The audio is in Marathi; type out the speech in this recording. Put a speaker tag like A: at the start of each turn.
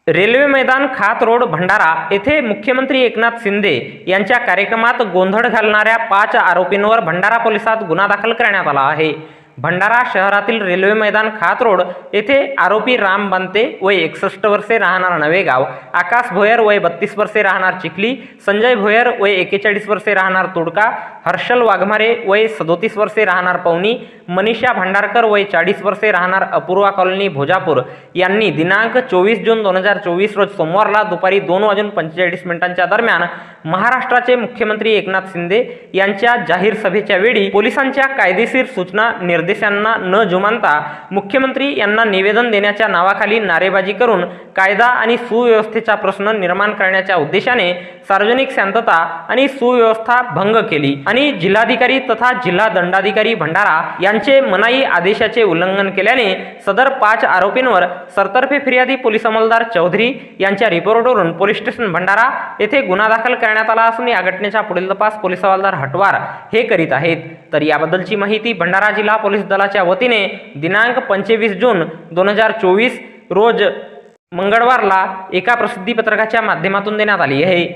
A: रेल्वे मैदान खात रोड भंडारा येथे मुख्यमंत्री एकनाथ शिंदे यांच्या कार्यक्रमात गोंधळ घालणाऱ्या 5 आरोपींवर भंडारा पोलिसात गुन्हा दाखल करण्यात आला आहे। भंडारा शहरातील रेल्वे मैदान खात रोड येथे आरोपी राम बनते वय 61 वर्षे राहणार नवेगाव, आकाश भोयर वय 32 वर्षे राहणार चिखली, संजय भोयर वय 41 वर्षे राहणार तुडका, हर्षल वाघमारे वय 37 वर्षे राहणार पवनी, मनीषा भांडारकर वय 40 वर्षे राहणार अपूर्वा कॉलनी भोजापूर यांनी दिनांक 24 जून 2024 रोज सोमवारला दुपारी 2:45 दरम्यान महाराष्ट्राचे मुख्यमंत्री एकनाथ शिंदे यांच्या जाहीर सभेच्या वेळी पोलिसांच्या कायदेशीर सूचना निर्देशांना न जुमानता मुख्यमंत्री यांना निवेदन देण्याच्या नावाखाली नारेबाजी करून कायदा आणि सुव्यवस्थेचा प्रश्न निर्माण करण्याच्या उद्देशाने सार्वजनिक शांतता आणि सुव्यवस्था भंग केली आणि जिल्हाधिकारी तथा जिल्हा दंडाधिकारी भंडारा यांचे मनाई आदेशाचे उल्लंघन केल्याने सदर 5 आरोपींवर सरतर्फे फिर्यादी पोलीस अंमलदार चौधरी यांच्या रिपोर्टवरून पोलीस स्टेशन भंडारा येथे गुन्हा दाखल करण्यात आला असून या घटनेचा पुढील तपास पोलीस हवालदार हटवार हे करीत आहेत। तर याबद्दलची माहिती भंडारा जिल्हा पोलीस दलाच्या वतीने दिनांक 25 जून 2024 रोज मंगळवारला एका प्रसिद्धी पत्रकाच्या माध्यमातून देण्यात आली आहे।